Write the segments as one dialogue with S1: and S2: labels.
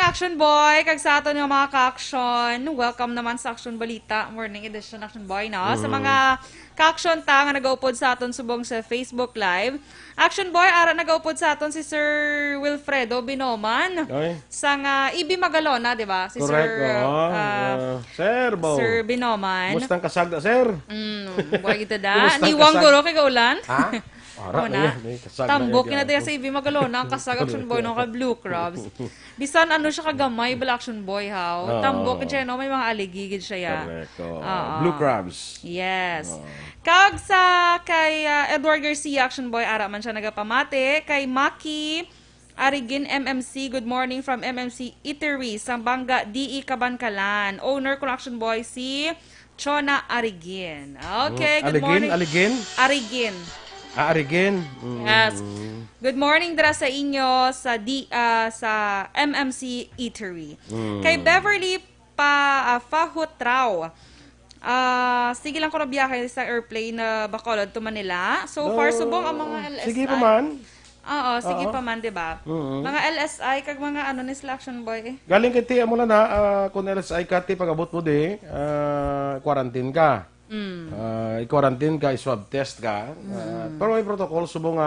S1: Action Boy! Kag sa aton yung mga ka-action. Welcome naman sa Action Balita. Morning edition Action Boy, no? Sa mga ka-action ta nga nag-upod sa aton subong sa Facebook Live. Action Boy, ara nag-upod sa aton si Sir Wilfredo Binoman.
S2: Okay.
S1: Sa nga Ibi Magalona, di ba? Si
S2: Correct. Sir, Bo.
S1: Sir Binoman.
S2: Mustang kasagda, sir?
S1: Buhay kita da. Niwang guro kay kaulan.
S2: Ha? Ara
S1: na. Tambok na sa Ibi Magalona. Ang kasag Action Boy no ka Blue Crabs. Bisan ano siya kagamay, bala Action Boy, how? Tambok siya, no? May mga aligigid siya ya.
S2: Correct. Blue Crabs.
S1: Yes. Kag sa kay Edward Garcia, Action Boy, ara man siya nagapamate. Kay Maki Arigin MMC, good morning from MMC Eatery, Sambanga, DE Kabankalan. Owner ko Action Boy, si Chona Arigin. Okay, good morning.
S2: Aligin?
S1: Arigin.
S2: Arigin.
S1: Yes. Good morning dira sa inyo sa sa MMC Eatery. Kay Beverly Fahutraw. Sige lang ko na biyahe sa airplane na Bacolod to Manila. So far subong ang mga LSI.
S2: Sige pa man.
S1: Oo, sige pa man, 'di ba? Mga LSI kag mga ano ni Action Boy.
S2: Galing kay tiya mo na kung LSI ka ti pag-abot mo di, quarantine ka. I-quarantine ka, i-swab test ka. Pero may protocol, subong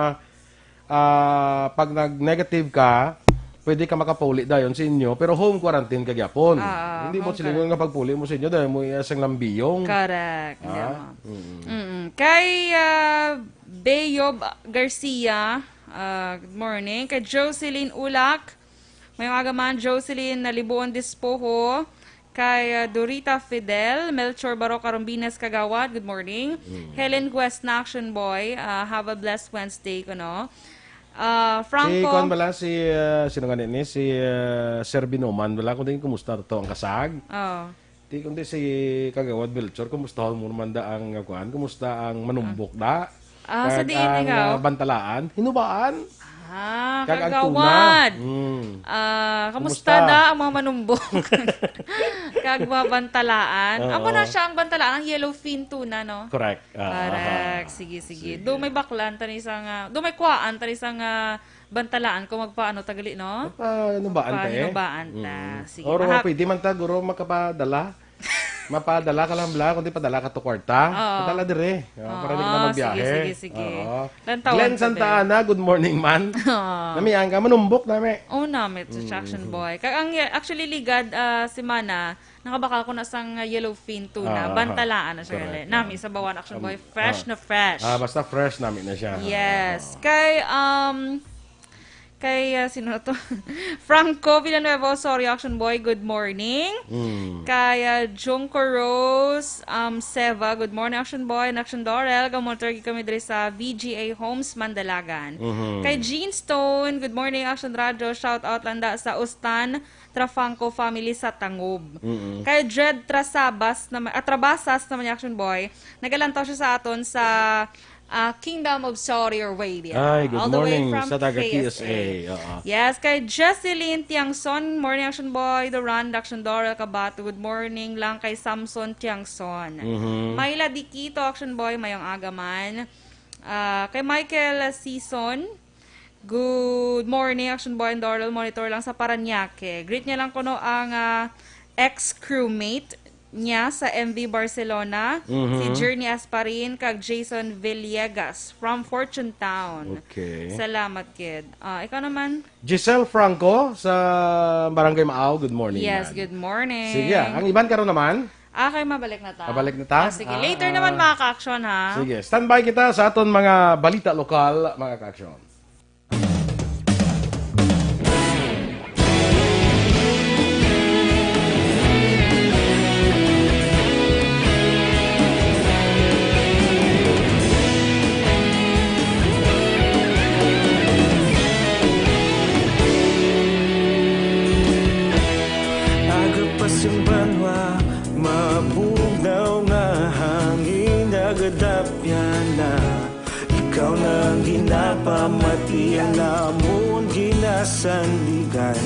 S2: pag nag-negative ka, pwede ka makapuli dayon sa inyo, pero home quarantine ka gyapon. Hindi mo sila nga pagpuli mo sa inyo dahil mo isang lambiyong.
S1: Correct. Kay Beyob Garcia, good morning. Kay Jocelyn Ulak, may mga man Jocelyn Nalibuon Dispoho. Kay Dorita Fidel, Melchor Barok Carumbinas Kagawad, good morning. Helen Quest na Action Boy, have a blessed Wednesday ko, no? Franco.
S2: Si Juan bala, sino nga ni? Si Sir Binoman bala, kung din kumusta to ang kasag? Di kundi si Kagawad Melchor, kumusta mo naman da ang kuan? Kumusta ang manumbok da?
S1: Sa diin ikaw?
S2: Bantalaan, hinubaan.
S1: Kagawad. Kamusta da ang mga manumbok? Kagbabantalaan. Amo na siya ang bantalaan, ang yellowfin tuna, no?
S2: Correct.
S1: Correct. Sige. Do may baklan, tani isang, do may kuwaan, tani isang bantalaan kung magpaano tagali, no?
S2: Hinubaan ta eh.
S1: Hinubaan ta. Sige.
S2: Oro, pwede man ta, guro, makapadala. Mapadala ka lang bla, kundi padala ka to kwarta. Padala dire. Para di ka na magbiyahe.
S1: Sige.
S2: Glenn Santa Ana, good morning man. Namiyan ka, manumbok nami.
S1: Namit sa Action Boy. Actually, ligad si Mana, nakabakal ko na sang yellowfin tuna. Bantalaan na siya. Nami sa bawan Action Boy. Fresh na fresh.
S2: Basta fresh namin na siya.
S1: Yes. Kay sino to? Franco Villanueva, sorry Action Boy, good morning. Kay Junko Rose, Seva, good morning Action Boy, and Action Dorel, gamotor kami diri sa VGA Homes Mandalagan. Kay Jean Stone, good morning Action Radio, shout out landa sa Ustan Trafanco family sa Tangob. Kay Dred Trabasas naman Action Boy, nagalantaw siya sa aton sa Kingdom of Saudi Arabia.
S2: Ay, good
S1: all the
S2: morning
S1: way from
S2: sa taga
S1: KSA.
S2: KSA.
S1: Yes, kay Jesseline Tiangson, morning Action Boy, Duran, Action Dorel, Cabatu, good morning lang kay Samson Tiangson. Mayla Dikito, Action Boy, mayong agaman. Kay Michael Season, good morning Action Boy and Dorel, monitor lang sa Paranaque. Greet niya lang kuno ang ex-crewmate niya sa MV Barcelona, si Journey Asparin kag Jason Villegas from Fortune Town.
S2: Okay.
S1: Salamat, kid. Ikaw naman?
S2: Giselle Franco sa Barangay Maaw, good morning.
S1: Yes,
S2: man.
S1: good morning.
S2: Sige, ang iban karon naman?
S1: Okay, mabalik na ta.
S2: Mabalik na ta?
S1: Sige, later naman mga ka-action, ha?
S2: Sige, standby kita sa aton mga balita lokal, mga ka-action.
S3: Mabugnaw nga hangin nagadapyan na ikaw nang ginapamati ang namon ginasandigan.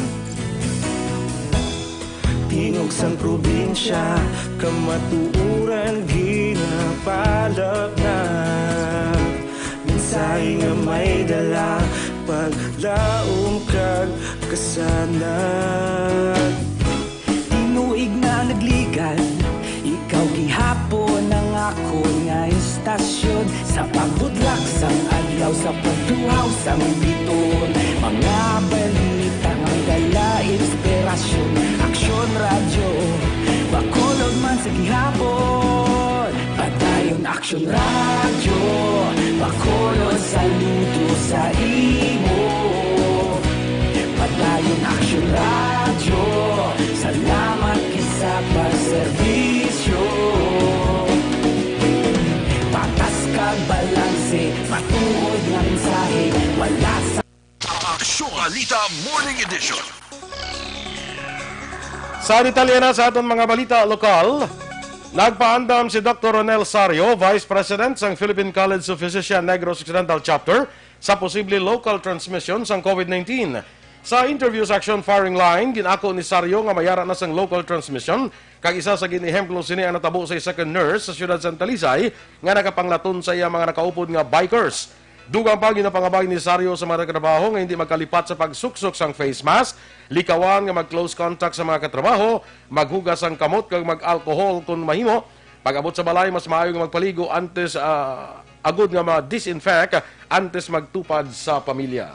S3: Tingog sang probinsya kamatuuran ginapalak na mensahe nga may dala paglaom kag kasanag. Tinuig na nagligad, ikaw gihapon ang ako nga istasyon. Sa pagbudlak sang adlaw, sa pagtuhaw sang biton, mga balita nga dala inspirasyon. Aksyon radyo, bakolod man sa gihapon. Padayon Aksyon radyo, bakolod saludo sa imo. Padayon Aksyon radyo, salamat kisa pagserbisyo. Patas kag balanse, matuod nga mensahe, wala sa
S4: Aksyon Balita Morning Edition.
S2: Sa detalye na sa aton mga balita lokal, nagpaandam si Dr. Ronel Sario, Vice President ng Philippine College of Physicians Negros Occidental Chapter, sa posible local transmission ng COVID-19. Sa interview sa Aksyon Firing Line, ginako ni Sario nga mayara na sang local transmission, kag isa sa ginihemplo sini ang natabo sa second nurse sa siyudad Santa Lisay nga nakapanglaton sa iya mga nakaupod nga bikers. Dugang pa ginapangabay ni Sario sa mga katrabaho nga hindi magkalipat sa pagsuksok sang face mask, likawan nga mag-close contact sa mga katrabaho, maghugas ang kamot kag mag-alcohol kung mahimo, pag-abot sa balay mas maayo nga magpaligo antes agud nga ma-disinfect antes magtupad sa pamilya.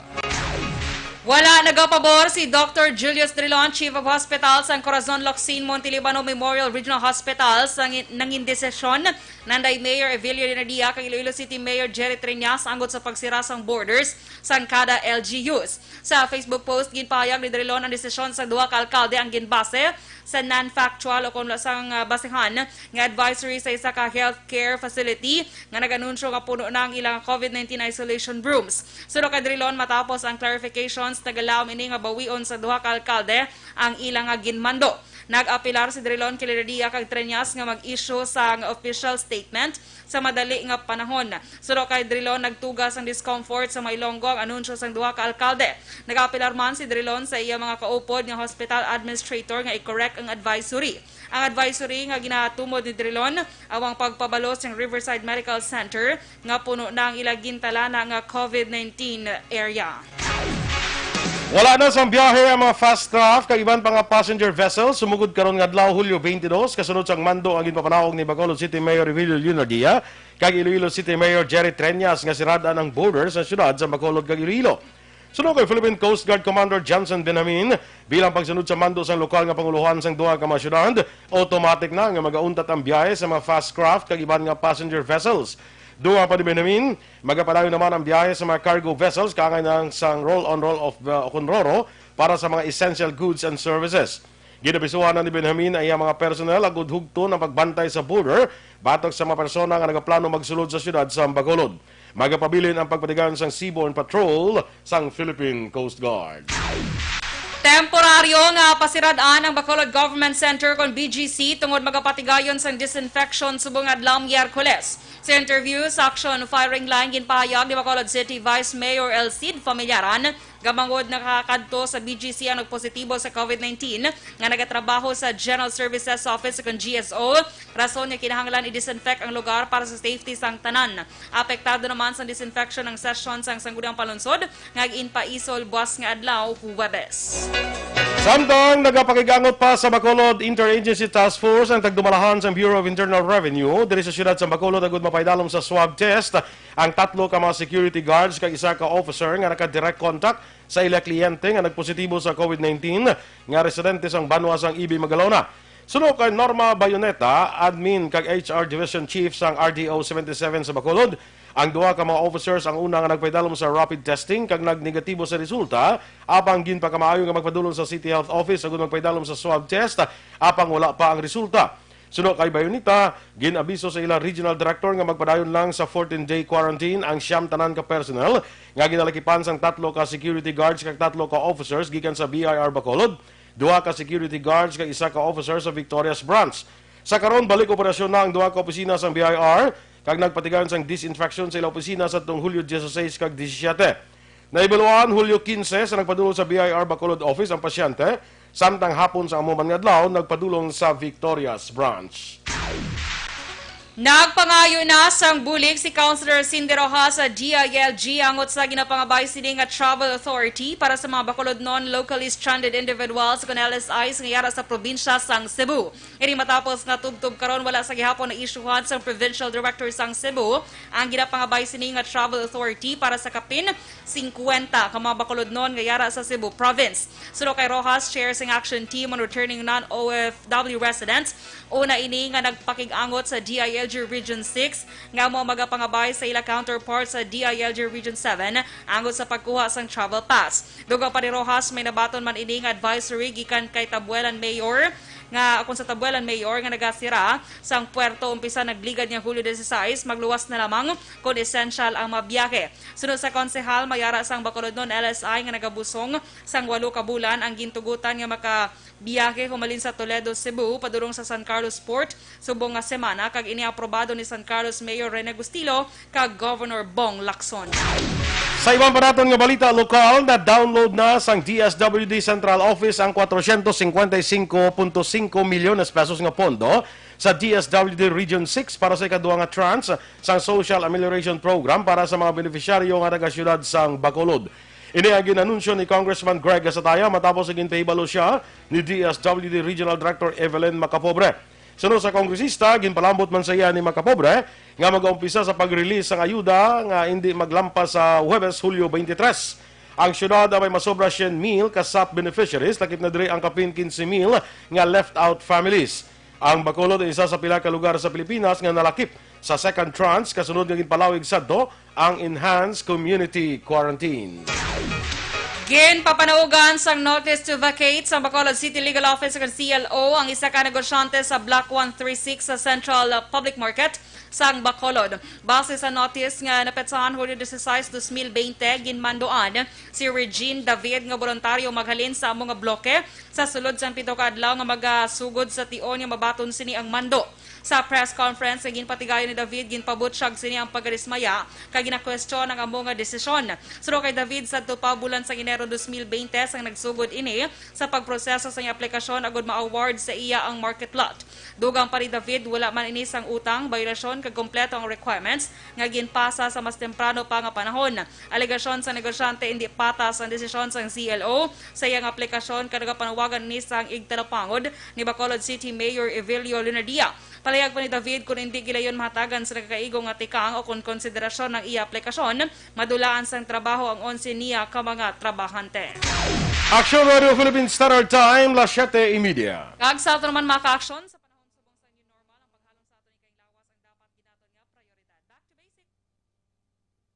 S1: Wala nagapabor si Dr. Julius Drilon, Chief of Hospital sa Corazon Locsin Montelibano Memorial Regional Hospital sa nangindesisyon nanday Mayor Evelio Dinadia kag Iloilo City Mayor Jerry Triñas anggot sa pagsira sang borders sa kada LGUs. Sa Facebook post ginpahayag ni Drilon ang desisyon sa duha ka alkalde ang ginbase sa non-factual o kung lasang basehan nga advisory sa isa ka healthcare facility nga nag-anunsyo nga puno na ang ilang COVID-19 isolation rooms. Suno kay Drilon matapos ang clarifications nagalaom ini nga bawion sa duha ka alkalde ang ilang ginmando. Nag-apilar si Drilon kay Lidia kag Treñas nga mag-issue sa official statement sa madali nga panahon. Suno kay Drilon nagtugas ang discomfort sa Mailonggo ang anunsyo sang duha ka alkalde. Nag-apilar man si Drilon sa iya mga kaupod nga hospital administrator nga i-correct ang advisory. Ang advisory nga ginatumod ni Drilon awang pagpabalos ng Riverside Medical Center nga puno na ang ilagin talana nga COVID-19 area.
S2: Wala na sang biyahe ang mga fast craft kag iban pa nga passenger vessels sumugod karon nga adlaw Hulyo 22 kasunod sang mando ang ginpapanawag ni Bacolod City Mayor Evelio Leonardia kag Iloilo City Mayor Jerry Triñas nga sirada ang border sa syudad sa Bacolod kag Iloilo. Sunod kay Philippine Coast Guard Commander Johnson Benamin bilang pagsunod sa mando sang lokal nga panguluhan sang duha ka mga syudad, automatic na nga magauntat ang biyahe sa mga fast craft kag iban nga passenger vessels. Duwa pa ni Benamin, magapadayon naman ang biyahe sa mga cargo vessels kangay ng sang roll-on roll-off konroro para sa mga essential goods and services. Ginabisuhan na ni Benamin ay ang mga personnel agud hugton ang pagbantay sa border batok sa mga persona nga nagaplano magsulod sa syudad sa Bacolod. Magapabilin ang pagpatigan sang seaborne patrol sang Philippine Coast Guard.
S1: Temporaryo nga pasiradaan ang Bacolod Government Center kon BGC tungod magapatigayon sang disinfection subong adlaw Miyerkules. Sa interview sa Aksyon Firing Line ginpahayag ni Bacolod City Vice Mayor El Cid Familyaran gamangod nakakadto sa BGC ang nagpositibo sa COVID-19 nga nagatrabaho sa General Services Office kon GSO. Rason niya kinahanglan i-disinfect ang lugar para sa safety sang tanan. Apektado naman sa disinfection ng session sang sangguniang palunsod nga ginpaisol buwas nga adlaw Huwebes.
S2: Samtang nagapakigangot pa sa Bacolod Interagency Task Force ang tagdumalahan sa Bureau of Internal Revenue diri sa siyudad sa Bacolod agud mapaydalom sa swab test ang tatlo ka mga security guards kag isa ka officer nga naka-direct contact sa ila kliyente nga nagpositibo sa COVID-19 nga residente sang Banwa sang Ibi Magalona. Sunod kay Norma Bayoneta, admin kag HR Division Chief sang RDO 77 sa Bacolod, ang duha ka mga officers ang una nga nagpaydalom sa rapid testing kag nagnegatibo sa resulta, apang ginpa ka maayo nga magpadulong sa City Health Office agud magpaydalom sa swab test, apang wala pa ang resulta. Sunod kay Bayoneta, ginabiso sa ilang regional director nga magpadayon lang sa 14-day quarantine ang siyam tanan ka personnel nga ginalakipan sang tatlo ka security guards kag tatlo ka officers gikan sa BIR Bacolod, duha ka security guards kag isa ka officer sa Victoria's Branch. Sa karon balik operasyon na ang duha ka opisina sa BIR kag nagpatigayon sang disinfection sa ilang opisina sa tong Hulyo 16 kag 17. Naibaluan Hulyo 15 sa nagpadulong sa BIR Bacolod Office ang pasyente, samtang hapon sa amuman nga adlaw nagpadulong sa Victoria's Branch.
S1: Nagpangayo na sang bulig si Councilor Cindy Rojas sa DILG angot sa ginapangabay sini nga Travel Authority para sa mga bakulod non-locally stranded individuals kung LSIs ngayara sa probinsya sang Cebu. Ini matapos nga tubtub karon wala sa gihapon na isyuhan sang Provincial Director sang Cebu ang ginapangabay sini nga Travel Authority para sa kapin 50 ka mga bakulod non ngayara sa Cebu Province. Suno kay Rojas, chair sang action team on returning non-OFW residents, una ini nga nagpakig-angot sa DILG Region 6 nga mo magapangabay sa ila counterpart sa DILG Region 7 angot sa pagkuha sang travel pass. Dugang pa ni Rojas may nabaton man ini nga advisory gikan kay Tabuelan Mayor nga akong sa Tabuelan Mayor nga nagasira sang puerto umpisa nagligad niya Hulyo 16 magluwas na lamang kung essential ang mabiyahe. Sunod sa konsehal mayara sang bakulod non LSI nga nagabusong sang 8 ka bulan ang gintugutan nga makabiyahe humalin sa Toledo, Cebu padulong sa San Carlos Port subong nga semana kag ini aprobado ni San Carlos Mayor Rene Gustilo kag Governor Bong Lacson.
S2: Sa ibang paraton nga balita lokal, na download na sang DSWD Central Office ang 455.5 milyon pesos nga pondo sa DSWD Region 6 para sa ikaduha nga tranche sang Social Amelioration Program para sa mga beneficiaryo nga taga-syudad sang Bacolod. Ini ang ginanunsyo ni Congressman Greg Asataya matapos ang ginpahibalo siya ni DSWD Regional Director Evelyn Macapobre. Sunod sa kongresista, ginpalambot man sa iya ni Macapobre nga mag-umpisa sa pag-release ng ayuda nga hindi maglampas sa Huwebes, Hulyo 23. Ang syudad ay may masobra 100,000 kasap beneficiaries, lakip na diri ang kapin 15,000 nga left-out families. Ang Bacolod ay isa sa pila ka lugar sa Pilipinas nga nalakip sa second tranche kasunod nga ginpalawig sadto ang enhanced community quarantine.
S1: Ginpapanaugan sang notice to vacate sa Bacolod City Legal Office ng CLO ang isa ka negosyante sa Block 136 sa Central Public Market sang Bacolod. Base sa notice nga napetsahan Hulyo 16, 2020, ginmandoan si Regine David nga voluntaryo maghalin sa among nga bloke sa sulod sang 7 ka adlaw nga magasugod sa tion nga mabaton sini ang mando. Sa press conference nga ginpatigayon ni David ginpabot siyag sini ang pagdismaya kay gina-question ang among nga desisyon. Suro kay David sa pa bulan sa Enero 2020 sang nagsugod ini sa pagproseso sa aplikasyon agud ma-award sa iya ang market lot. Dugang pa ni David wala man ini sang utang, bayulasyon kag kompleto ang requirements nga ginpasa sa mas temprano pa nga panahon. Alegasyon sa negosyante hindi patas ang desisyon sang CLO sa iyang aplikasyon kada panawagan ni sang igtalapangod ni Bacolod City Mayor Evelio Lunardia. Palayag pa ni David kung hindi gilayon mahatagan sa nagkakaigong nga tikang o kung konsiderasyon ng iya aplikasyon, madulaan sang trabaho ang 11 niya ka mga trabahante.
S2: Aksyon Radio Philippine Standard Time, las 7:30.
S1: Kag sa ato naman mga ka-aksyon, sa panahon subong sa new normal, ang paghalong sa ato ni kay lawas ang dapat ginaton nga prioridad. Back to basic.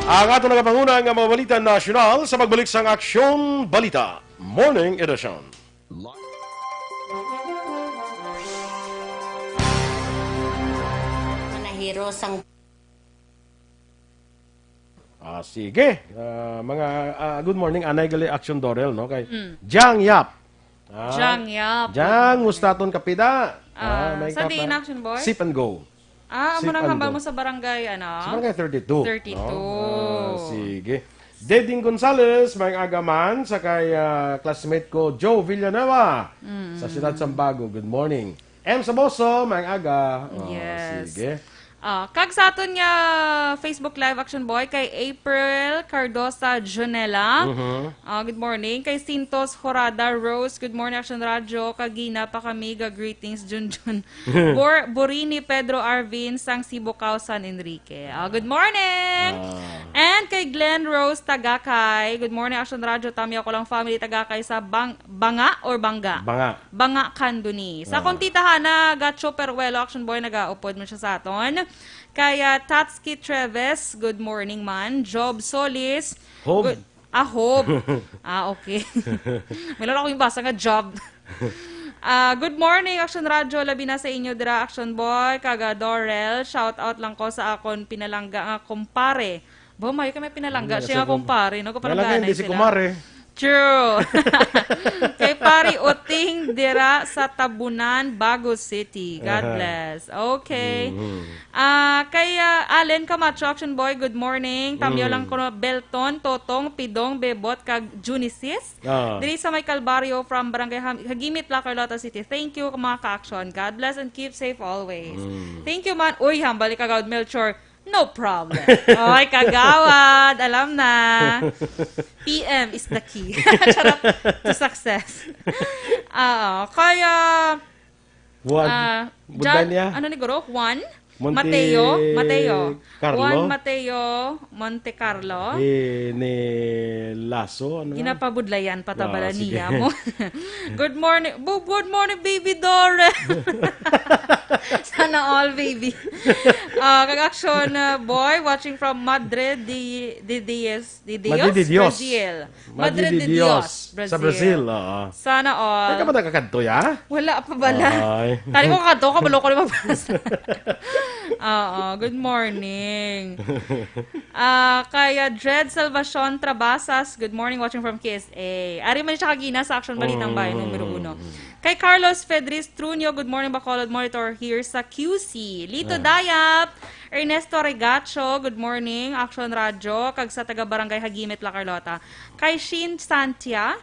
S2: Ang ato nagapanguna nga mga balita nasyonal sa pagbalik sang Aksyon Balita Morning Edition.
S5: Manahiro sang
S2: Sige. Good morning. Anay gali Aksyon Dorel, no? Kay Jang Yap.
S1: Jang Yap.
S2: Jang, mustaton kapida.
S1: Sa di in action, boy?
S2: Sip and go.
S1: Amo
S2: Sip
S1: nang
S2: and
S1: hambal
S2: go.
S1: mo sa barangay, ano?
S2: Sa barangay 32.
S1: 32.
S2: Sige. Deding Gonzales, may agaman, sa kay classmate ko, Joe Villanueva, sa Siyudad Sambago. Good morning. M. Saboso, may aga.
S1: Yes.
S2: Sige.
S1: Kag sa aton nga Facebook Live Action Boy kay April Cardosa Jonela. Good morning. Kay Sintos Horada Rose. Good morning Action Radio. Kagina pa kami. Greetings Junjun. Borini Pedro Arvin sang Sibukaw San Enrique. Good morning. And kay Glenn Rose Tagakay. Good morning Action Radio. Tami ako lang family Tagakay sa Banga or Banga? Banga Kanduni. Sa kong tita Hana Gacho Peruelo Action Boy nagaupod mo siya sa aton. Kaya Tatsuki Treves, good morning man. Job Solis.
S2: Hob.
S1: Hob. Okay. May lang ako yung basa nga job. Good morning, Action Radio. Labi na sa inyo, dira Action Boy. Kaga Dorel. Shout out lang ko sa akon pinalangga nga kumpare. May kami pinalangga. Siya nga kumpare. No?
S2: Malagay, hindi si kumare.
S1: True. Kay Pari Uting dira sa Tabunan, Bago City. God bless. Okay. Kay Allen Camacho, Action Boy, good morning. Tamyo lang ko Belton, Totong, Pidong, Bebot, kag Junisis. Diri sa may Calvario from Barangay Hagimit, La Carlota City. Thank you mga ka-action. God bless and keep safe always. Thank you man. Uy, hambali kagawad Melchor. No problem. Oy, kagawad. Alam na. PM is the key. Charot, to success. Kaya... ano ni Guro? Juan? Mateo?
S2: Carlo?
S1: Juan Mateo Monte Carlo.
S2: Ni Lasso? Ano?
S1: Ginapabudlayan patabala niya mo. Good morning. Good morning, baby Dorel. Sana all, baby. Kag-action boy, watching from Madrid de Dios, Brazil. Madrid de Dios, Brazil.
S2: Sa Brazil,
S1: Sana all.
S2: Ay ka ba nakakadto, ya?
S1: Wala pa bala. Tali ko kakadto, kabalo ko na mabasa. Good morning. Kaya Dred Salvacion Trabasas, good morning, watching from KSA. Ari man siya kagina sa Action Balitang Bayan, numero 1. Kay Carlos Fedris Trunio, good morning, Bacolod Monitor here sa QC. Lito Dayap, Ernesto Regacho, good morning, Action Radio, kag sa taga Barangay Hagimit, La Carlota. Kay Shin Santia,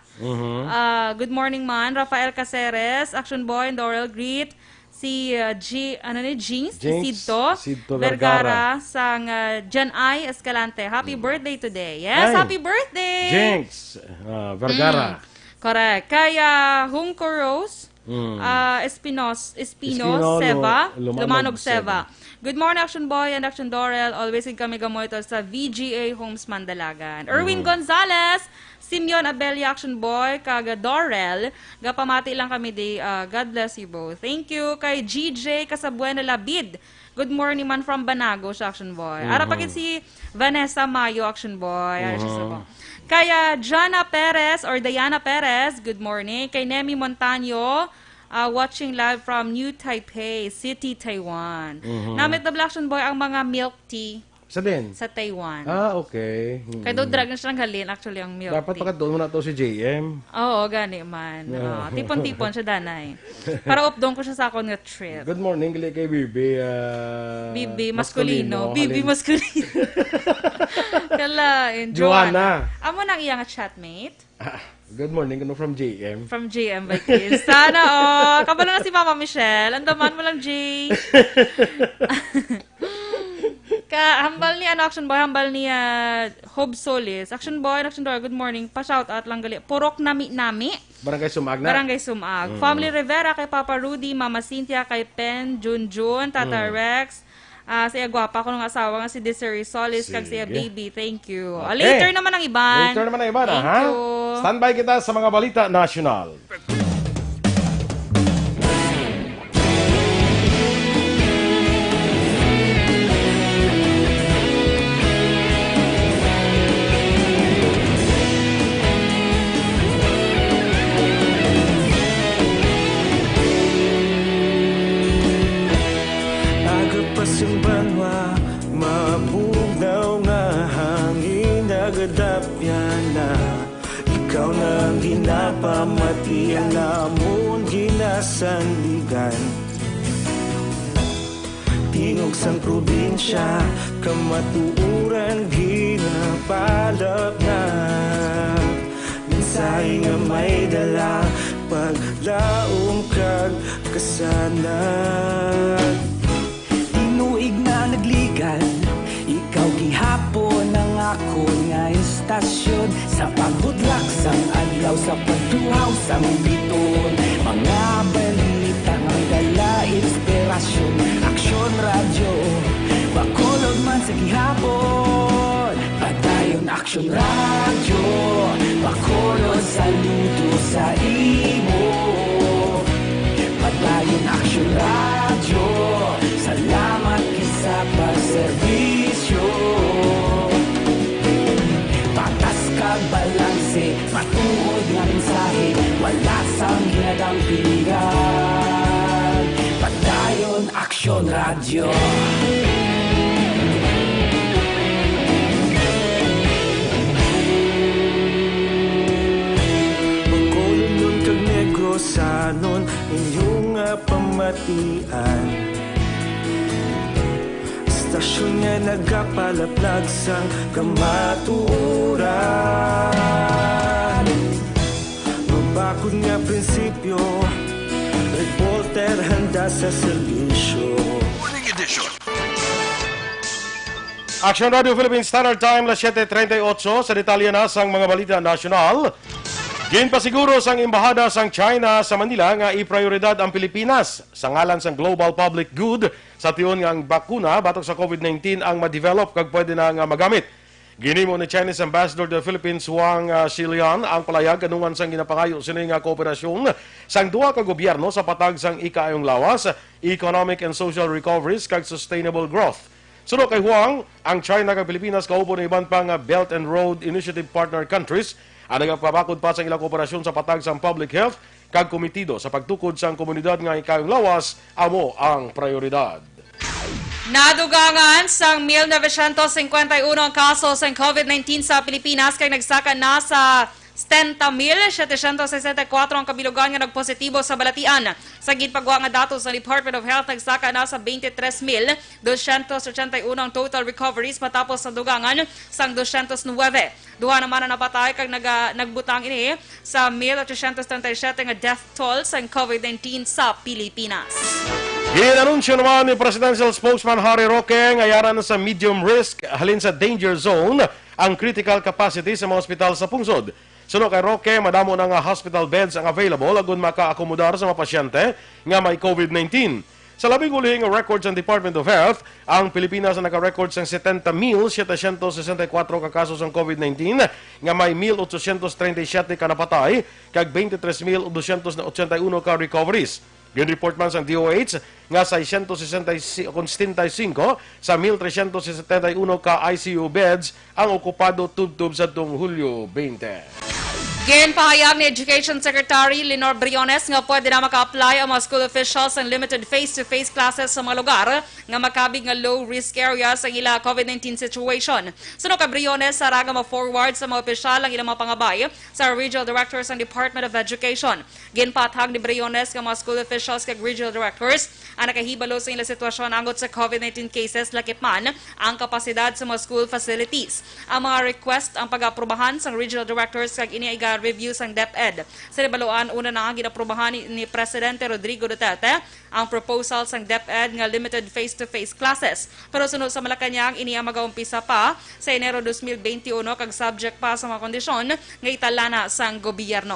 S1: good morning man. Rafael Caceres, Action Boy, Dorel Greet. Si Jinx Sidto Vergara sang Jan I Escalante. Happy birthday today. Yes, happy birthday.
S2: Jinx Vergara.
S1: Correct. Kaya Hunko Rose, Espino Seva, Lumanog Seva. Good morning, Action Boy and Action Dorel. Always kami gamoy ito sa VGA Homes Mandalagan. Erwin Gonzalez, Simeon Abelia, Action Boy, kaga Dorel. Gapamati lang kami di. God bless you both. Thank you. Kay GJ Casabuena Labid. Good morning man from Banago sa Action Boy. Ara pakit si Vanessa Mayo, Action Boy. Kaya Jana Perez or Diana Perez, good morning. Kay Nemi Montaño, watching live from New Taipei City, Taiwan. Namit na Action Boy ang mga milk tea.
S2: Sa din?
S1: Sa Taiwan.
S2: Okay.
S1: Kaya doon drag na siyang halin, actually, ang milk
S2: Dapat
S1: tea.
S2: pagkatuon mo na to si JM.
S1: Oo, gani man. Tipon-tipon siya danay. Para updong ko siya sa akong nga trip.
S2: Good morning, gali kay Bibi.
S1: Bibi Masculino. Bibi Masculino. Kalain.
S2: Joanna.
S1: Amo nang iyang chatmate.
S2: Good morning, ano from JM.
S1: From JM by Kiss. Sana, kabalo na si Mama Michelle. Andaman mo lang, Jay. Hambal ni Action Boy, hambal ni Hob Solis. Action Boy, Action Boy, good morning. Pa-shout out lang gali. Purok nami-nami.
S2: Barangay Sumag na?
S1: Barangay Sumag. Family Rivera, kay Papa Rudy, Mama Cynthia, kay Pen, Junjun, Tata Rex. Siya gwapa ko ng asawa nga si Desiree Solis, kag siya baby. Thank you.
S2: Okay.
S1: Later naman ang iban.
S2: Later naman ang iban,
S1: Thank
S2: ha?
S1: you.
S2: Standby kita sa mga balita national.
S3: Banwa, mabugaw nga hangin nagadapyan na. Ikaw na ginapamati ang namon ginasandigan.
S5: tingog sang probinsya, kamatuuran ginapalap na. Minsay nga may dala, paglaom kag kasanag. Tinuig na nagligan, ikaw gihapon ang ako nga istasyon. Sa pagbudlak sang adlaw, sa pagtuhaw sang biton, mga balita nga dala inspirasyon. Aksyon radyo, bakulog man sa gihapon. Padayon Aksyon radyo, bakulog saludo sa imo. Padayon Aksyon radyo, salamat kisa pagserbisyo. Patas kag balanse, matuod nga mensahe, wala sang ginadang pilihan. Padayon Aksyon radyo. Bakulong kag negrosanon, inyong pamatian. Stasyon nga nagapalaplag sang kamatuuran. Mabakod nga prinsipyo, reporter handa sa serbisyo.
S4: Morning edition.
S2: Aksyon Radio Philippines Standard Time, las 7:38. Sa detalye na sang mga balita nasyonal. Ginpasiguro sang Embahada sang China sa Manila nga iprioridad ang Pilipinas sa ngalan sang global public good sa tiyon nga ang bakuna batok sa COVID-19 ang ma-develop kag pwede na nga magamit. Ginimo ni Chinese Ambassador to the Philippines Wang Xilian ang palayag kanungan sang ginapangayo sini nga kooperasyon sang duha ka gobyerno sa patag sang ikaayong lawas, economic and social recoveries kag sustainable growth. Sunod kay Huang, ang China kag Pilipinas kaupo ng iban pang Belt and Road Initiative partner countries ang nagpabakod pa sa ilang kooperasyon sa patag sang public health kag komitido sa pagtukod sang komunidad nga ikayong lawas amo ang prioridad.
S1: Nadugangan sang 1951 ang kaso sa COVID-19 sa Pilipinas kay nagsaka na sa 70,764 ang kabilugan nga nagpositibo sa balatian. Sa gidpagwa nga datos sa Department of Health, nagsaka na sa 23,281 ang total recoveries matapos sa dugangan sang 209. Duha naman na napatay kag nagbutang ini sa 1,837 nga death toll sa COVID-19 sa Pilipinas.
S2: Ginanunsyo naman ni Presidential Spokesman Harry Roque ngayaran sa medium risk halin sa danger zone ang critical capacity sa mga ospital sa pungsod. Sunod kay Roque, madamo na nga hospital beds ang available agon makaakomodar sa mga pasyente nga may COVID-19. Sa labing ulihing records ng Department of Health, ang Pilipinas na naka-record ng 70,764 ka kasos ng COVID-19 nga may 1,837 ka napatay kag 23,281 ka recoveries. Gin-report man sa DOH nga 665 sa 1,371 ka ICU beds ang okupado tubtub sa tuong Hulyo 20.
S1: Ginpahayag ni Education Secretary Lenore Briones nga pwede na maka-apply ang mga school officials ng limited face-to-face classes sa mga lugar nga makabig nga low-risk areas ang ila COVID-19 situation. Sunod ka Briones, saraga ma-forward sa mga opisyal ang ilang mga pangabay sa regional directors ng Department of Education. Ginpathag ni Briones nga mga school officials kag regional directors ang nakahibalo sa ilang sitwasyon angot sa COVID-19 cases lakip man ang kapasidad sa mga school facilities. Ang mga request ang pag-aprobahan sa regional directors kag ini ay review sang DepEd. Sa Baluan, una na ang ginaprubahan ni Presidente Rodrigo Duterte ang proposal sang DepEd nga limited face-to-face classes. Pero sunod sa Malacanang, ini ang mag-aumpisa pa sa Enero 2021 kag subject pa sa mga kondisyon nga italana sang gobyerno.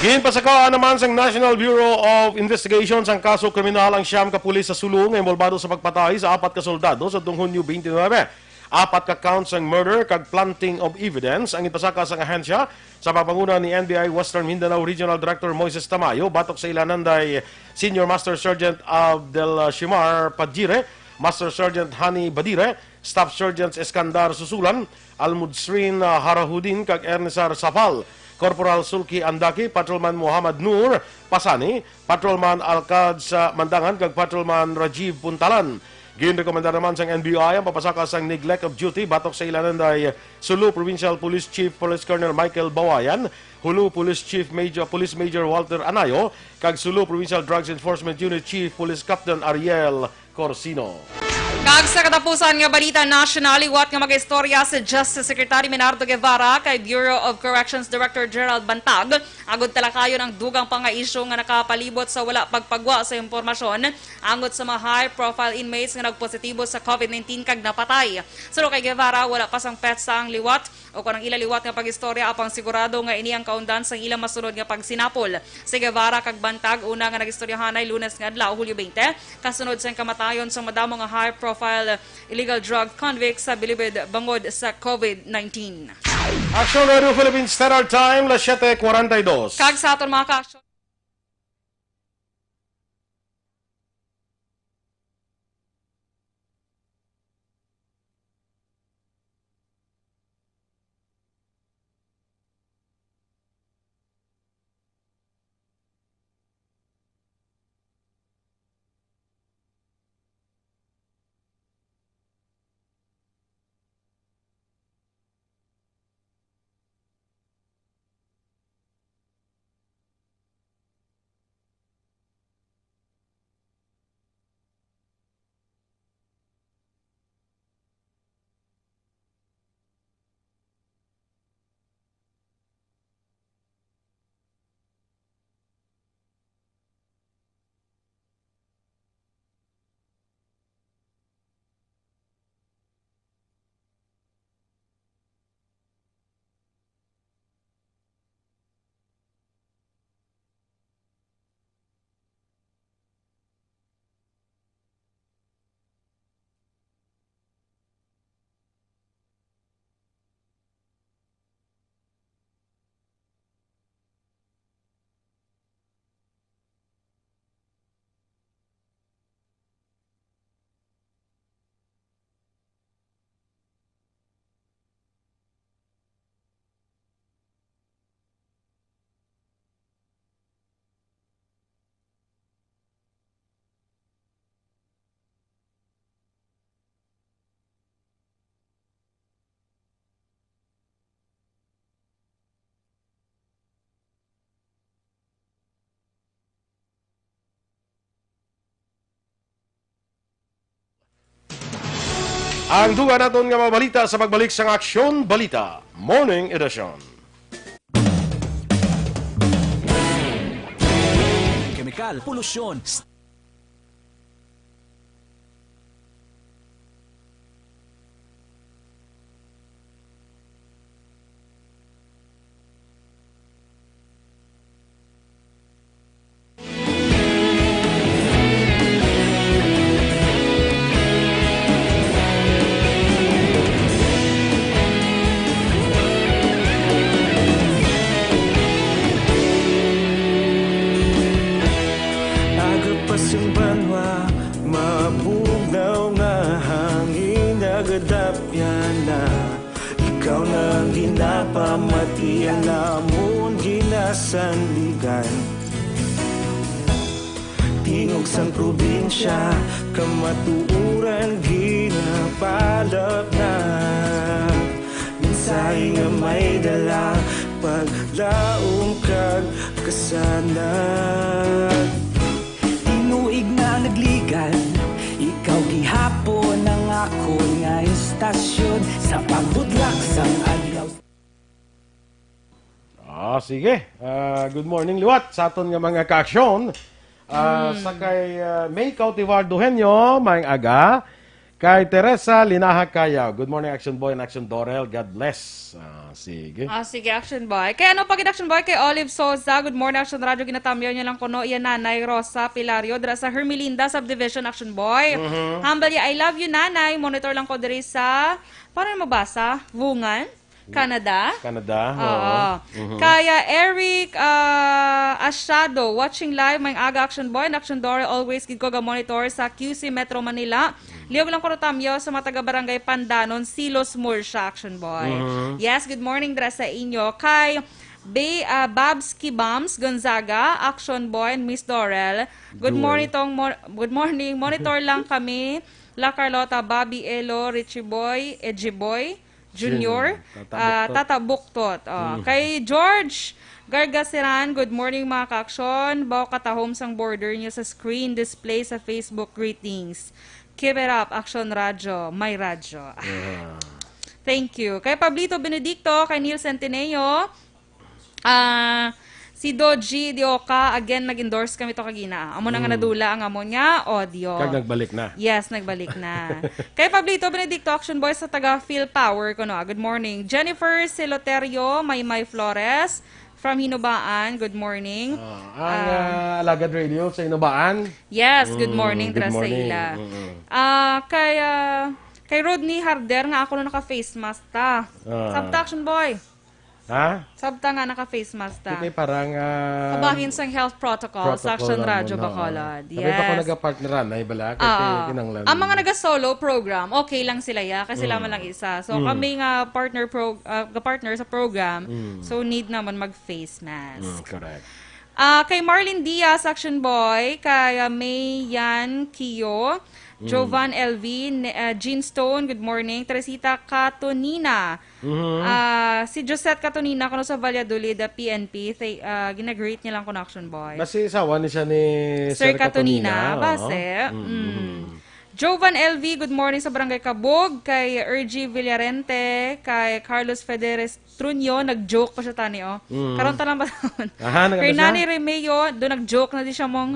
S2: Ginpasakaan naman sa National Bureau of Investigations ang kaso kriminal ang siyam ka pulis sa sulong nga involbado sa pagpatay sa 4 ka soldado sa tuong Hunyo 29. 4 ka counts ng murder kag planting of evidence ang ipasaka sa ahensya sa pagpanguna ni NBI Western Mindanao Regional Director Moises Tamayo batok sa ilananday Senior Master Sergeant Abdel Shimar Padjire, Master Sergeant Hani Badire, Staff Sergeants Eskandar Susulan, Almudsrin Harahudin kag Ernesar Safal, Corporal Sulki Andaki, Patrolman Muhammad Nur Pasani, Patrolman Alcad sa Mandangan kag Patrolman Rajiv Puntalan. Ginrekomenda naman sa NBI ang papasaka sa neglect of duty batok sa ilananday Sulu Provincial Police Chief Police Colonel Michael Bawayan, Hulu Police Major Walter Anayo, kag Sulu Provincial Drugs Enforcement Unit Chief Police Captain Ariel Corsino.
S1: Kag sa katapusan nga balita national, iwat nga mag-istorya sa Justice Secretary Menardo Guevara kay Bureau of Corrections Director Gerald Bantag. Agod talakayon ang dugang panga-isyu nga nakapalibot sa wala pagpagwa sa impormasyon angod sa mga high-profile inmates nga nagpositibo sa COVID-19 kag napatay. Salo kay Guevara, wala pa sang petsa ang liwat o kanang ilaliwat nga pag-istorya apang sigurado nga ini ang kaundan sang ilang masunod nga pagsinapol. Si Guevara kag Bantag una nga nag-istoryahanay Lunes nga adlaw Hulyo 20 kasunod sa kamatayon sa madamo nga high-profile illegal drug convicts sa bilibid bangod sa COVID-19.
S2: Aksyon Radio Philippines Standard Time, las 7:42.
S1: Kag sa aton mga ka-aksyon.
S2: Ang duga naton nga mabalita sa pagbalik sa Aksyon Balita Morning Edition.
S3: Kemikal, polusyon.
S6: Agapasang banwa, mabugnaw nga hangin nagadapyan na. Ikaw na ginapamati ang namon ginasanligan. Tingog sang probinsya, kamatuuran ginapalap na. Minsay nga may dala, paglaong kag kasanag.
S5: Tinuig na nagligan, ikaw gihapon ang ako nga istasyon sa pagbudlak sang adlaw.
S2: Sige. Good morning, liwat sa aton nga mga ka-aksyon. Sa kay May Cautivar-Duhenyo, maing aga. Kay Teresa Linaha-Kayaw. Good morning, Action Boy and Action Dorel. God bless. Sige.
S1: Sige, Action Boy. Kaya ano pag Action Boy kay Olive Sosa. Good morning, Action Radio. Ginatamyo niya lang kuno. Iyan Nanay Rosa Pilario. Dira sa Hermelinda Subdivision, Action Boy. Humble ya, I love you, Nanay. Monitor lang ko diri sa, paano mabasa? Vungan? Canada. Oo. Kaya Eric Asyado, watching live, may aga Action Boy, and Action Dorel, always gid ko ga monitor sa QC Metro Manila. Liog lang ko tamyo sa mga taga-barangay Pandanon, Silos Mursha, Action Boy. Yes, good morning dra sa inyo. Kay Babski Bombs Gonzaga, Action Boy, and Miss Dorel. Good morning, monitor lang kami. La Carlota, Bobby Elo, Richie Boy, Edgy Boy, Junior, Tata Buktot. Kay George Gargasiran, good morning mga ka-aksyon. Bawa katahom sang border niyo sa screen display sa Facebook greetings. Keep it up, Aksyon Radyo. May radyo. Thank you. Kay Pablito Benedicto, kay Neil Centineo, si Doji Dioka, again, nag-endorse kami to kagina. Amo na nga nadula ang amo niya, audio.
S2: Kag nagbalik na.
S1: Yes, nagbalik na. Kay Pablito Benedicto, Action Boys sa taga Feel Power ko no. Good morning. Jennifer Celoterio, Maymay Flores, from Hinubaan, good morning.
S2: Ang Alagad Radio sa Inubaan.
S1: Yes, good morning,
S2: good morning.
S1: Drasela. Kay Rodney Harder nga ako na naka-face mask ta. Sabta, Action Boy.
S2: Ha?
S1: Sabta nga naka-face mask ta.
S2: Ito parang...
S1: Kabahin sang health protocol sa Action Radio Bacolod.
S2: Sabi pa ko
S1: Yes.
S2: nag-partneran ay bala. Kasi kinanglan.
S1: Ang mga naga-solo program, okay lang sila ya kasi laman lang isa. So kami nga partner sa program, so need naman mag-face mask.
S2: Correct.
S1: Kay Marlene Diaz, Action Boy, kay May Yan Kiyo, Jovan LV, Jean Stone, good morning. Teresita Catonina. Si Josette Catonina, kuno sa Valladolid, PNP, ginag-greet niya lang ko na Action Boy.
S2: Basi isawa ni siya ni
S1: Sir Catonina, base. Jovan LV, good morning sa Barangay Kabog, kay Ergie Villarente, kay Carlos Federes Trunyo, nag-joke pa siya tani, oh. Karon talang ba? Kay Nani Remeo, do nag-joke na di siya mong,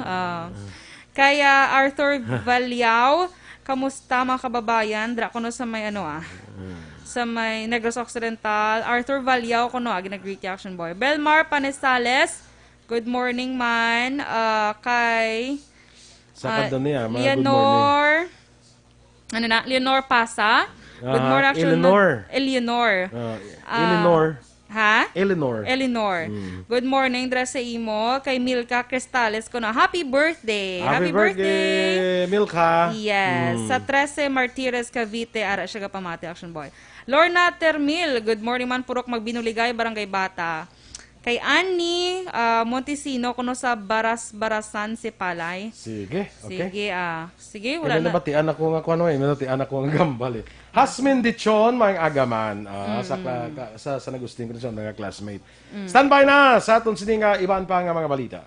S1: kay Arthur Valyao, kamusta mga kababayan? Dra ko no sa may sa may Negros Occidental. Arthur Valyao ko no, ginag-greet Action Boy. Belmar Panesales, good morning man. Kay Leonor, Leonor Pasa. Good morning, Action. Eleanor. Eleanor. Good morning, dra sa imo. Kay Milka Cristales ko na. Happy birthday!
S2: Happy birthday, Milka!
S1: Yes. Sa 13 Martires, Cavite, ara siya pamati, Action Boy. Lorna Termil, good morning man, purok magbinuligay, Barangay Bata. Kay Annie Montesino, kuno sa Barasan si Palay.
S2: Sige, okay.
S1: Sige, wala na.
S2: Nabatian ako nga kuno nabatian ako ang gambal. Hasmin Dichon, mga agaman, sa Agustin ko siya, mga classmate. Standby na sa atong sininga iban pa nga mga balita.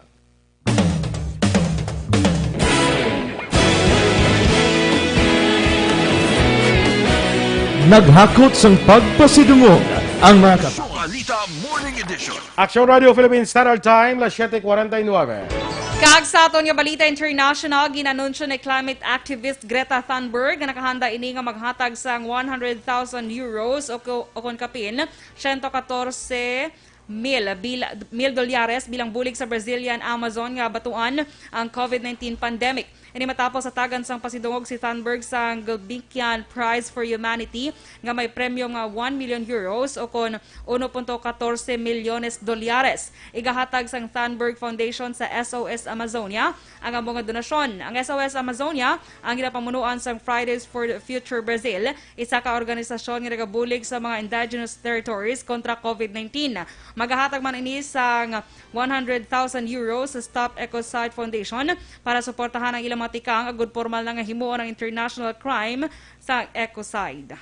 S7: Naghakot sang pagpasidungog ang mga
S4: Balita Morning Edition.
S2: Aksyon Radio Philippines Standard Time, las 7:49.
S1: Kag sa aton nga balita international, ginanunsyo ni climate activist Greta Thunberg nga nakahanda ini nga maghatag sang 100,000 euros o kon kapin 114 mil dolyares bilang bulig sa Brazilian Amazon nga batuan ang COVID-19 pandemic. Ini matapos sa tagan sang pasidungog si Thunberg sa Gulbenkian Prize for Humanity nga may premyo nga 1 million euros o kon 1.14 milyones dolyares. Igahatag sang Thunberg Foundation sa SOS Amazonia ang mga donasyon. Ang SOS Amazonia ang ginapamunuan sang Fridays for the Future Brazil, isa ka organisasyon nga nagabulig sa mga indigenous territories kontra COVID-19. Magahatag man ini sang 100,000 euros sa Stop Ecocide Foundation para suportahan ang ilang matikang agud formal na nga himuon ng international crime sa ecocide.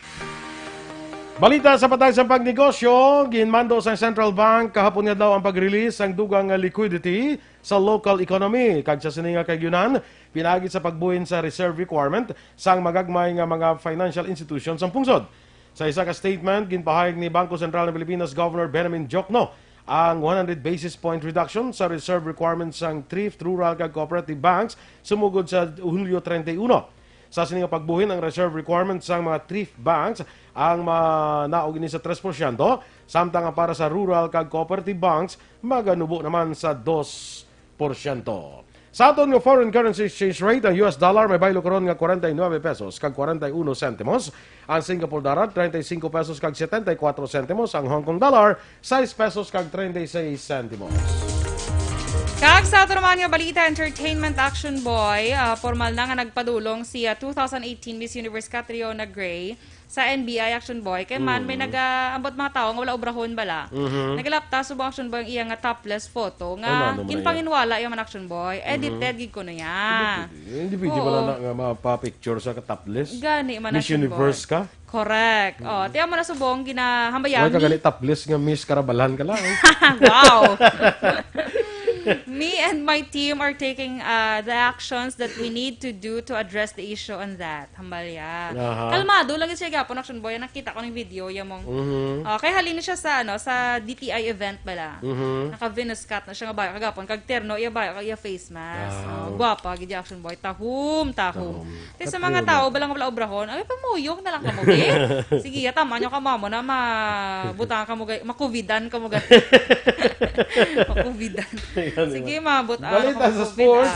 S2: Balita sa patay sa pagnegosyo, ginmando sa Central Bank kahapon nga daw ang pag-release ang dugang liquidity sa local economy. Kag sa sininga kay Yunan, pinagi sa pagbuhin sa reserve requirement sang magagmay nga mga financial institutions ang pungsod. Sa isa ka statement, ginpahayag ni Bangko Sentral ng Pilipinas Governor Benjamin Jokno ang 100 basis point reduction sa reserve requirements sang thrift, rural kag cooperative banks sumugod sa Hulyo 31. Sa sininga pagbuhin ang reserve requirements sang mga thrift banks ang naog ini sa 3%, samtang para sa rural kag cooperative banks maganubo naman sa 2%. Sa aton nga foreign currency exchange rate, ang US dollar may baylo karon nga 49 pesos kag 41 sentimos, ang Singapore dollar 35 pesos kag 74 sentimos, ang Hong Kong dollar 6 pesos kag 36 sentimos.
S1: Kag sa ato naman nga balita entertainment Action Boy, formal na nga nagpadulong si 2018 Miss Universe Catriona Gray sa NBI Action Boy. Kay man may nag-ambot mga tao nga wala obrahon bala. Nagalapta subong Action Boy ang iya nga topless photo nga kinpanginwala yung man Action Boy. Edited gid ko na ya.
S2: Hindi pwede pala na nga mapa-picture sa topless.
S1: Gani man
S2: Miss
S1: Action
S2: Universe
S1: Boy.
S2: ka?
S1: Correct. Tiyan mo na subong,
S2: Huwag
S1: ginahambayami.
S2: ka ganit taplis nga Miss Karabalan ka lang.
S1: Wow! Me and my team are taking the actions that we need to do to address the issue on that. Hambalya. Kalmado, lagi siya gapon, Action Boy. Nakita ko ng video, yamong. Kaya halina siya sa DTI event bala. Naka-Venus cut na siya nga bayo. Kagapon, kag terno, iya bayo, kag iya face mask. Guwapa, gidi Action Boy. Tahum. Kaya sa mga tao, balang wala obrahon, ay, pamuyong na lang ka mo, sige, tama nyo ka mo na mabutangan ka mo, makuvidan ka mo. Makuvidan. Sige, mabot.
S2: Balita sa sports.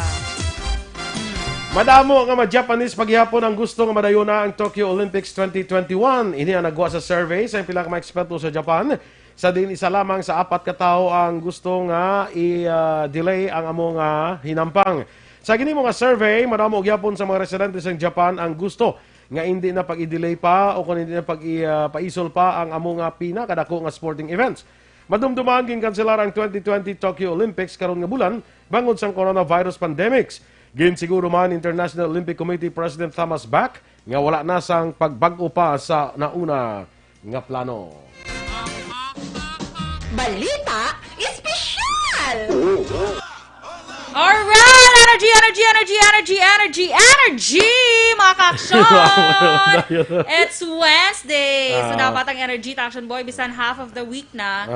S2: Madamo nga Japanese paghihapon ang gusto nga madayuna ang Tokyo Olympics 2021. Ini ang nagwa sa survey sa pila ka mga eksperto sa Japan. Sa din isa lamang sa 4 ka tawo ang gusto nga i-delay ang among hinampang. Sa gini mga survey, madamo gyapon sa mga residente sa Japan ang gusto nga hindi na pag-i-delay pa o kung hindi na pag-i-paisol pa ang among pinakadako nga sporting events. Madumduman ginkanselar ang 2020 Tokyo Olympics karon nga bulan bangod sa coronavirus pandemics. Ginsiguro man International Olympic Committee President Thomas Bach nga wala na sang pagbag-o pa sa nauna nga plano.
S8: Balita espesyal!
S1: Alright! Energy! Mga ka-aksyon! It's Wednesday! So, dapat ang energy Action Boy, bisan half of the week na.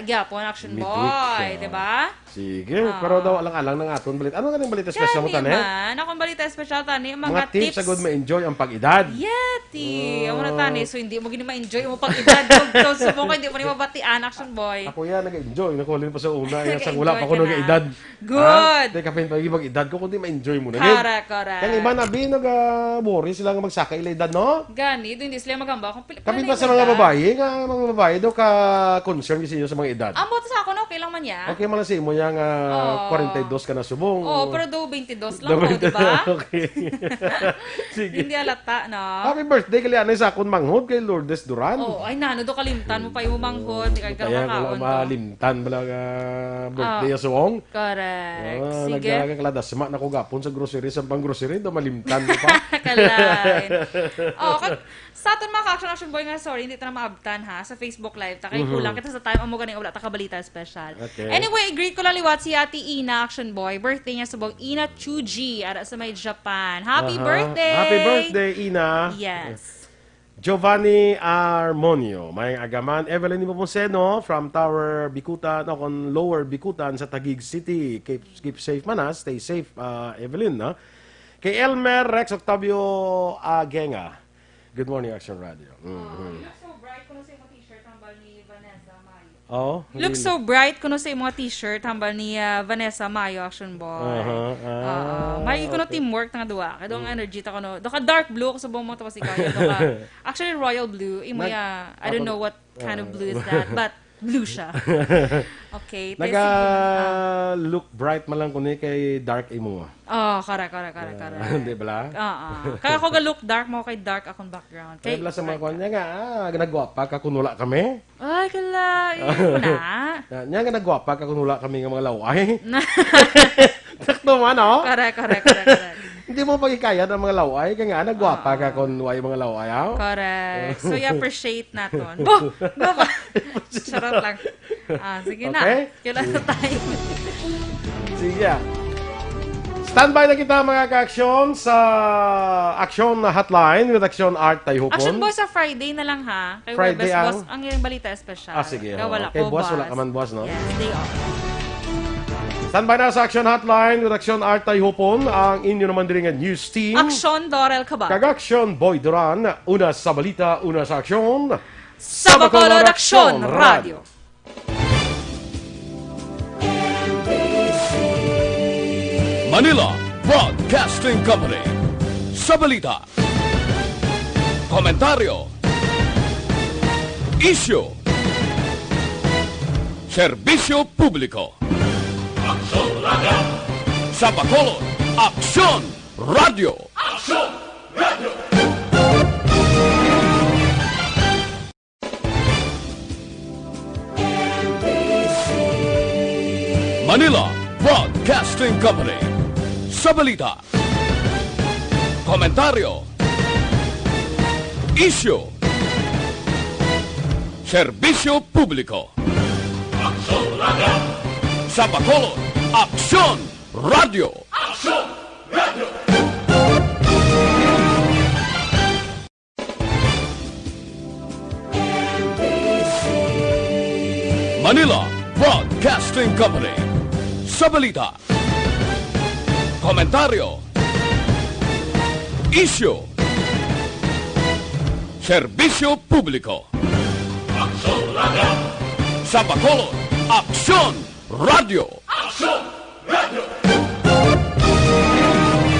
S1: Gyapon, Action Boy. Diba?
S2: Sige, pero daw alang-alang ng aton balita. Ano nga yung balita special mo tani?
S1: Man, akong balita special tani,
S2: mga tips sa good ma-enjoy ang pag-edad.
S1: Yeti! Amo na tani, so hindi mo gini ma-enjoy mo pag-edad. So, mo ko hindi mo ni mabatian, Action Boy.
S2: Ako yan, nag-enjoy. Nakulin pa sa una. Yan, sang wala pa
S1: Nag-enjoy
S2: ko
S1: ka na.
S2: nag-edad.
S1: Good!
S2: Hindi kapin pa yung edad ko, kundi ma-enjoy mo na.
S1: Correct.
S2: Kaya iba na, nag-worry sila nga magsaka ila edad, no?
S1: Gani, doon hindi sila magamba.
S2: Kapin pa sa mga babae, mga babae daw ka-concern kasi nyo sa mga edad.
S1: Ang boto sa ako, no? Okay lang man yan.
S2: Okay man lang sa imo yung 42 ka na subong.
S1: Pero do 22 lang po, di ba?
S2: Okay. Sige.
S1: Hindi alata, no?
S2: Happy birthday kali anay sa akon manghod kay Lourdes Duran.
S1: Ay nano do kalimtan mo pa yung manghod, di ka
S2: Kaya
S1: makaon
S2: wala
S1: to.
S2: malimtan bala nga birthday sa suong.
S1: Correct. Sige.
S2: Nagkakaladas sima na ko gapon sa grocery sa pang-grocery do malimtan mo pa.
S1: Kalain. Sa aton mga ka-action boy nga, sorry, hindi ta na maabtan ha sa Facebook Live. Takay kulang kita sa time amo ganing wala ta ka balita special.
S2: Okay.
S1: Anyway, greet ko lang liwat si Ate Ina Action Boy. Birthday niya subong Ina Chuji ara sa may Japan. Happy birthday.
S2: Happy birthday Ina.
S1: Yes.
S2: Giovanni Armonio, may agaman Evelyn Imoponseno from Tower Bikutan o kon Lower Bikutan sa Taguig City. Keep safe man ha. Stay safe Evelyn na. Kay Elmer Rex Octavio Agenga. Good morning Action Radio.
S1: Looks so bright kuno sa mga t-shirt hambal ni Vanessa Mayo Action Boy. May kuno teamwork nga duwa. Kay dong energy ta kuno. Do ka dark blue sa buong mo tapos ikaw. Actually royal blue. Imo I don't know what kind of blue is that, but blue siya. Okay.
S2: Look bright man lang kuno kay dark imo.
S1: Kara.
S2: Di ba?
S1: Kaya ako ga-look dark mo kay dark akong background.
S2: Kaya sa mga kanya nga, nagwapa ka kunula kami.
S1: Ay, kala. Iyon na.
S2: Nya nga nagwapa ka kunula kami nga mga laway. Sakto man, no?
S1: Correct.
S2: Hindi mo pagikayat ang mga laway. Kaya nga, nagwapa ka kung way mga laway, ha?
S1: Correct. So, i-appreciate natin. Ba? Charot lang. Sige na.
S2: Okay?
S1: Kailan na tayo.
S2: Sige. Standby na kita mga ka-aksyon sa Aksyon na hotline with Aksyon Art Tayhupon.
S1: Action Boy sa Friday na lang ha. Kay
S2: Friday
S1: Webes Boss, ang yung balita special.
S2: Sige.
S1: Kaya wala
S2: kay
S1: ko,
S2: boss, wala ka man boss, no?
S1: Yes, day off.
S2: Standby na sa Aksyon hotline with Aksyon Art Tayhupon. Ang inyo naman din nga news team.
S1: Aksyon Dorel Cabatu.
S2: Kag-Aksyon Boy Duran. Una sa balita, una sa aksyon.
S1: Sa Bacolod Aksyon Radio.
S4: Manila Broadcasting Company. Sa balita, komentaryo, issue, serbisyo publiko. Aksyon Radio. Sa Bacolod, Aksyon Radio. Aksyon Radio. Manila Broadcasting Company. Sa balita, komentaryo, Isyu. Serbisyo Publiko. Aksyon Radio. Sa Bacolod, Aksyon Radio. Aksyon Radio. Manila Broadcasting Company. Sa balita, komentaryo, isyu, serbisyo publiko. Aksyon Radio. Sa Bacolod, Aksyon Radio. Aksyon Radio.